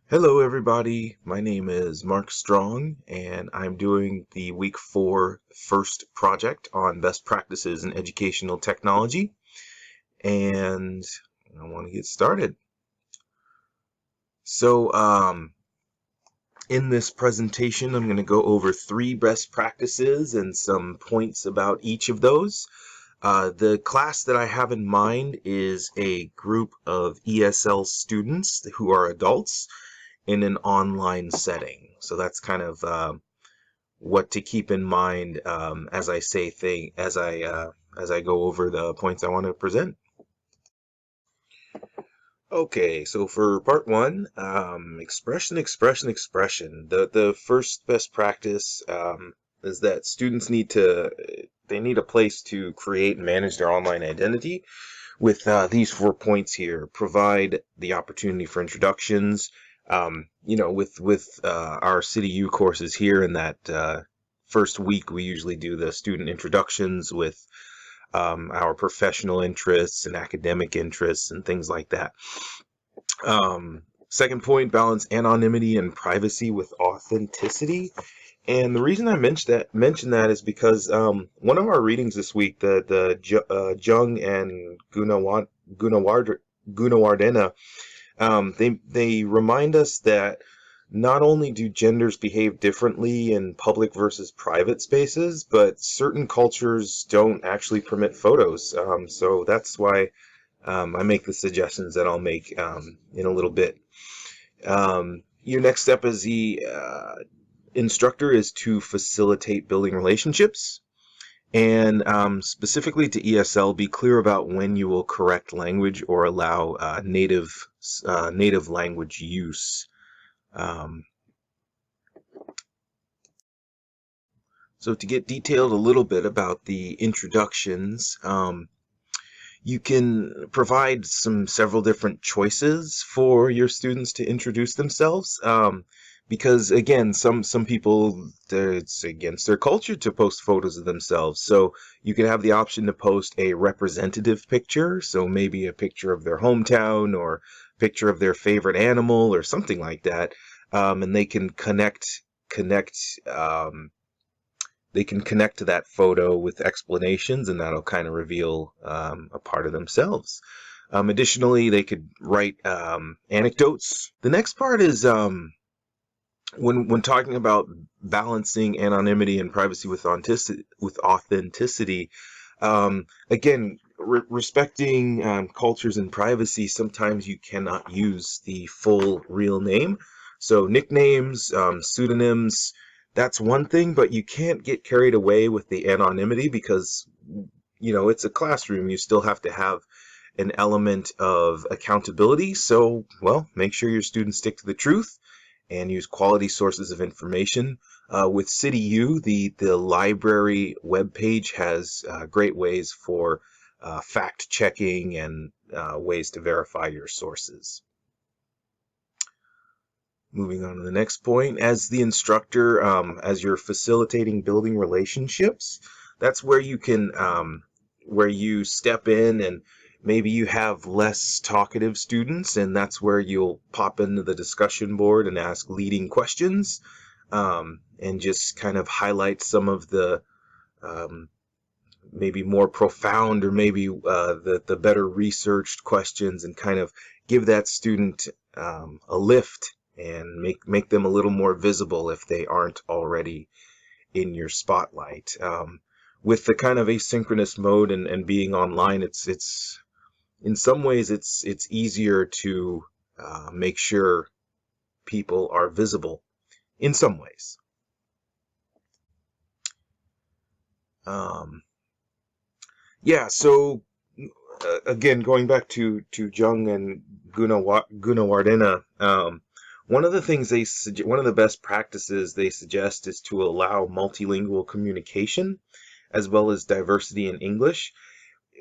Hello, everybody. My name is Mark Strong, and I'm doing the Week 4 first project on best practices in educational technology. And I want to get started. So, in this presentation, I'm going to go over 3 best practices and some points about each of those. The class that I have in mind is a group of ESL students who are adults in an online setting. So that's kind of what to keep in mind as I say as I go over the points I want to present. Okay, so for part one, expression. The first best practice is that students need a place to create and manage their online identity. With these 4 points here, provide the opportunity for introductions. With our City U courses here in that first week, we usually do the student introductions with our professional interests and academic interests and things like that. Second point, balance anonymity and privacy with authenticity. And the reason I mention that is because one of our readings this week, the Jung and Gunawardena, they remind us that not only do genders behave differently in public versus private spaces, but certain cultures don't actually permit photos. So that's why I make the suggestions that I'll make in a little bit. Your next step as the instructor is to facilitate building relationships. And specifically to ESL, be clear about when you will correct language or allow native language use. So to get detailed a little bit about the introductions, you can provide several different choices for your students to introduce themselves. Because again, some people, it's against their culture to post photos of themselves. So you can have the option to post a representative picture. So maybe a picture of their hometown or a picture of their favorite animal or something like that. And they can connect to that photo with explanations, and that'll kind of reveal a part of themselves. Additionally, they could write anecdotes. The next part is when talking about balancing anonymity and privacy with authenticity. Again, respecting cultures and privacy, sometimes you cannot use the full real name. So nicknames, pseudonyms, that's one thing, but you can't get carried away with the anonymity because, it's a classroom. You still have to have an element of accountability. So, well, make sure your students stick to the truth and use quality sources of information. With City U, the library webpage has great ways for fact checking and ways to verify your sources. Moving on to the next point, as the instructor, as you're facilitating building relationships, that's where you can, where you step in and maybe you have less talkative students, and that's where you'll pop into the discussion board and ask leading questions, and just kind of highlight some of the maybe more profound or maybe the better researched questions, and kind of give that student a lift and make them a little more visible if they aren't already in your spotlight. With the kind of asynchronous mode and being online, it's in some ways it's easier to make sure people are visible in some ways. So again, going back to Jung and Gunawardena, one of the best practices they suggest is to allow multilingual communication as well as diversity in English.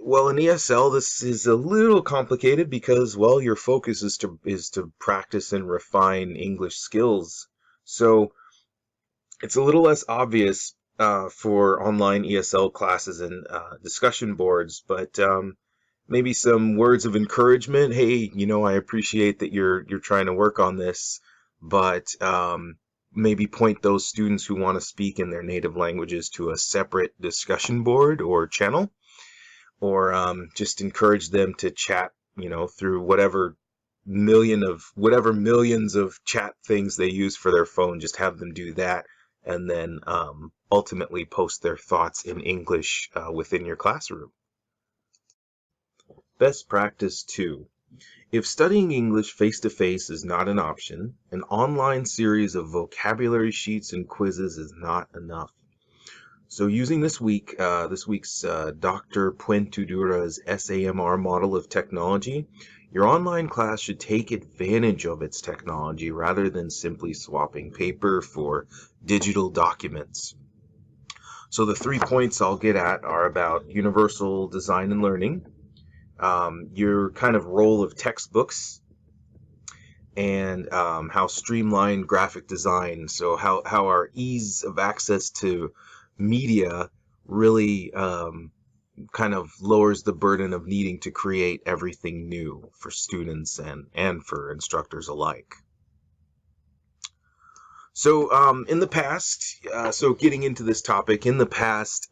Well, in ESL, this is a little complicated because, well, your focus is to practice and refine English skills. So it's a little less obvious for online ESL classes and discussion boards, but maybe some words of encouragement. Hey, I appreciate that you're trying to work on this. but maybe point those students who want to speak in their native languages to a separate discussion board or channel, or just encourage them to chat, through whatever millions of chat things they use for their phone. Just have them do that, and then ultimately post their thoughts in English within your classroom. Best practice 2. If studying English face-to-face is not an option, an online series of vocabulary sheets and quizzes is not enough. So using this week's Dr. Puentudura's SAMR model of technology, your online class should take advantage of its technology rather than simply swapping paper for digital documents. So the 3 points I'll get at are about universal design and learning, your kind of role of textbooks, and how streamlined graphic design, so how our ease of access to media really kind of lowers the burden of needing to create everything new for students and for instructors alike. So in the past, so getting into this topic, in the past,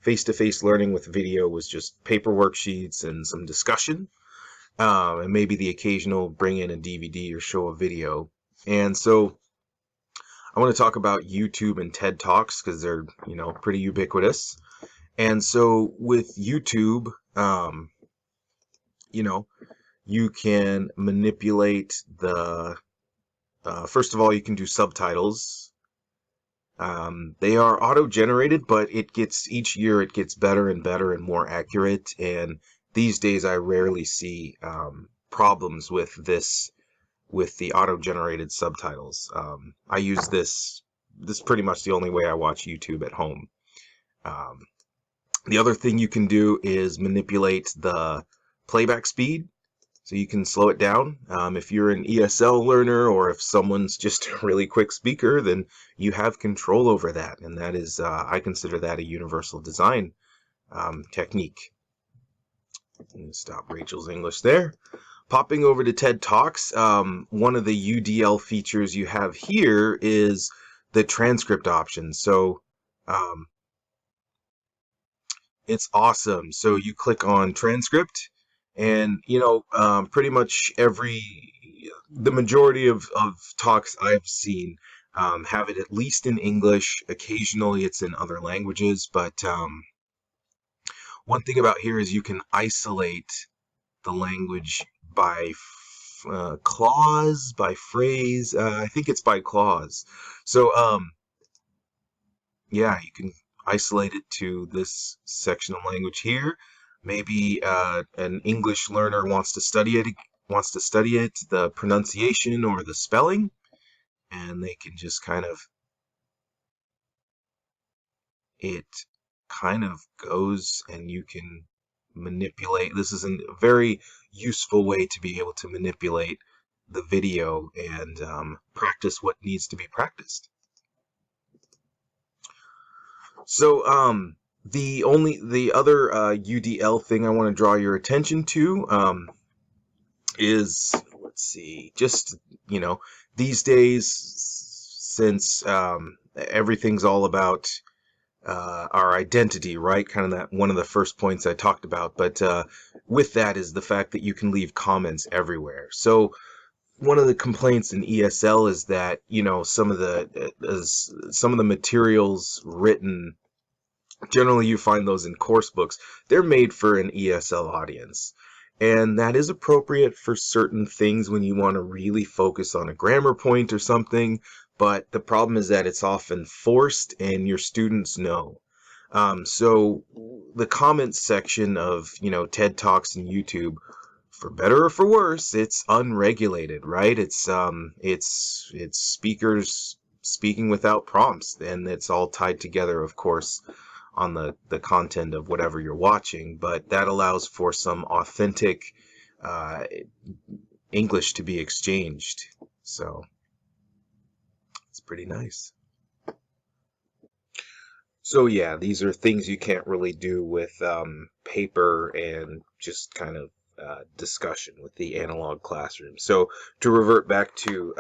face-to-face learning with video was just paper worksheets and some discussion, and maybe the occasional bring in a DVD or show a video. And so I want to talk about YouTube and TED Talks because they're, pretty ubiquitous. And so with YouTube, you can manipulate the, first of all, you can do subtitles. They are auto-generated, but each year it gets better and better and more accurate. And these days I rarely see problems with the auto-generated subtitles. I use this is pretty much the only way I watch YouTube at home. The other thing you can do is manipulate the playback speed, so you can slow it down. If you're an ESL learner, or if someone's just a really quick speaker, then you have control over that, and that is, I consider that a universal design technique. Stop Rachel's English there. Popping over to TED Talks, one of the UDL features you have here is the transcript option. So it's awesome. So you click on transcript, and pretty much the majority of talks I've seen have it at least in English. Occasionally it's in other languages, but one thing about here is you can isolate the language by clause, by phrase. I think it's by clause. So yeah, you can isolate it to this section of language here. Maybe an English learner wants to study it, the pronunciation or the spelling, and they can just it kind of goes, and you can manipulate. This is a very useful way to be able to manipulate the video and practice what needs to be practiced. So the other UDL thing I want to draw your attention to is, let's see, just these days, since everything's all about our identity, right? Kind of that one of the first points I talked about. But with that is the fact that you can leave comments everywhere. So one of the complaints in ESL is that some of the materials written, generally you find those in course books, they're made for an ESL audience. And that is appropriate for certain things when you want to really focus on a grammar point or something. But the problem is that it's often forced, and your students know. So the comments section of TED Talks and YouTube, for better or for worse, it's unregulated, right? It's speakers speaking without prompts, and it's all tied together, of course, on the content of whatever you're watching. But that allows for some authentic English to be exchanged. So it's pretty nice. So yeah, these are things you can't really do with paper and just kind of discussion with the analog classroom. So to revert back to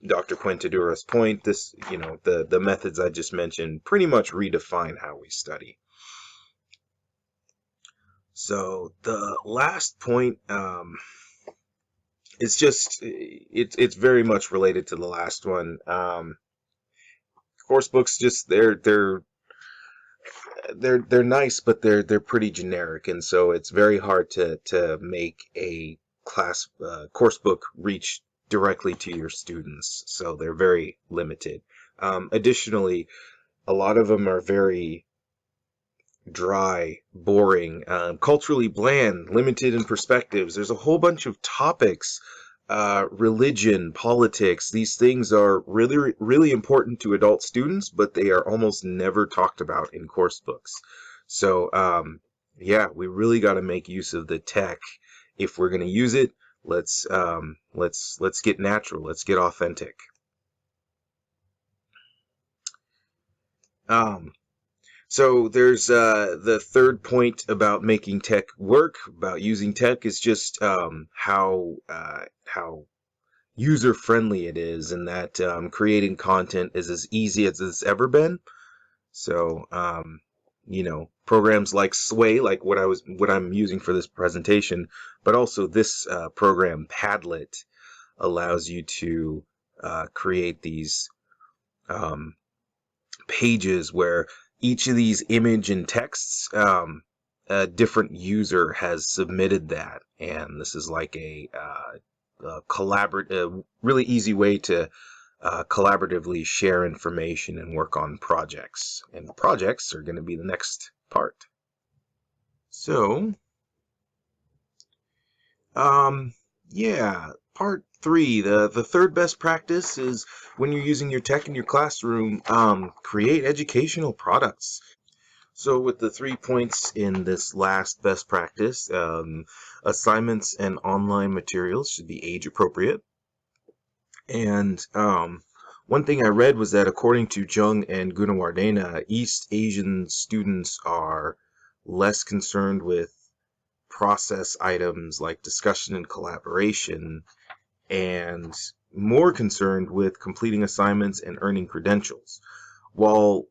Dr. Quintadura's point, this, the methods I just mentioned pretty much redefine how we study. So the last point is just it's very much related to the last one. Course books, just they're nice, but they're pretty generic, and so it's very hard to make a course book reach directly to your students. So they're very limited. Additionally, a lot of them are very dry, boring, culturally bland, limited in perspectives. There's a whole bunch of topics, religion, politics. These things are really, really important to adult students, but they are almost never talked about in course books. So, yeah, we really got to make use of the tech. If we're going to use it, let's get natural. Let's get authentic. So there's the third point about making tech work, about using tech, is just how user friendly it is, and that creating content is as easy as it's ever been. So programs like Sway, like what I'm using for this presentation, but also this program Padlet allows you to create these pages where each of these image and texts, a different user has submitted that, and this is like a collaborative, really easy way to collaboratively share information and work on projects. And projects are going to be the next part. So, yeah, part 3, the third best practice is when you're using your tech in your classroom, create educational products. So with the 3 points in this last best practice, assignments and online materials should be age appropriate. And one thing I read was that according to Jung and Gunawardena, East Asian students are less concerned with process items like discussion and collaboration, and more concerned with completing assignments and earning credentials. While,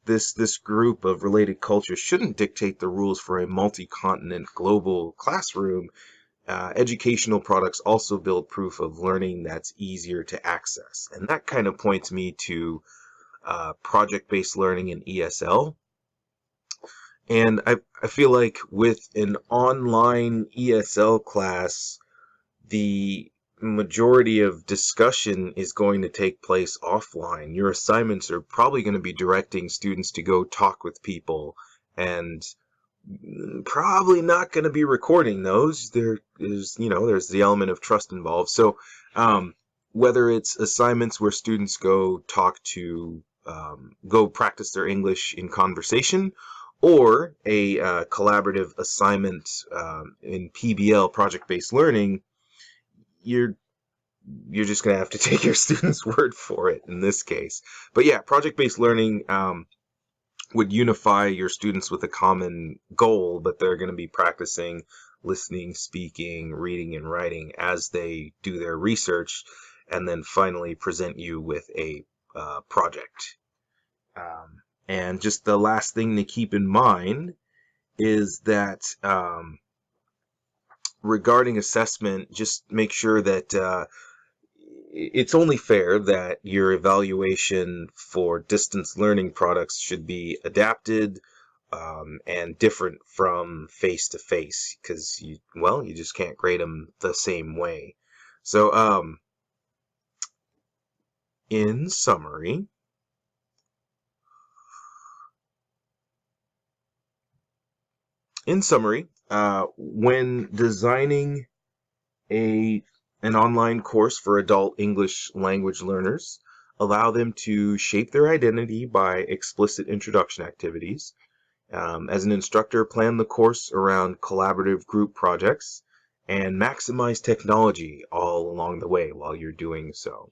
this group of related cultures shouldn't dictate the rules for a multi-continent global classroom, educational products also build proof of learning that's easier to access. And that kind of points me to project-based learning in ESL. And I feel like with an online ESL class, the majority of discussion is going to take place offline. Your assignments are probably going to be directing students to go talk with people, and probably not going to be recording those. There's the element of trust involved. So whether it's assignments where students go go practice their English in conversation, or a collaborative assignment in PBL, project-based learning, you're just going to have to take your students' word for it in this case. But yeah, project-based learning would unify your students with a common goal, but they're going to be practicing listening, speaking, reading, and writing as they do their research, and then finally present you with a project. And just the last thing to keep in mind is that regarding assessment, just make sure that it's only fair that your evaluation for distance learning products should be adapted and different from face-to-face, because you just can't grade them the same way. So in summary, when designing an online course for adult English language learners, allow them to shape their identity by explicit introduction activities. As an instructor, plan the course around collaborative group projects and maximize technology all along the way while you're doing so.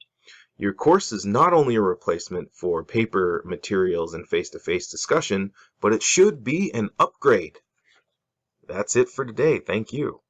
Your course is not only a replacement for paper materials and face-to-face discussion, but it should be an upgrade. That's it for today. Thank you.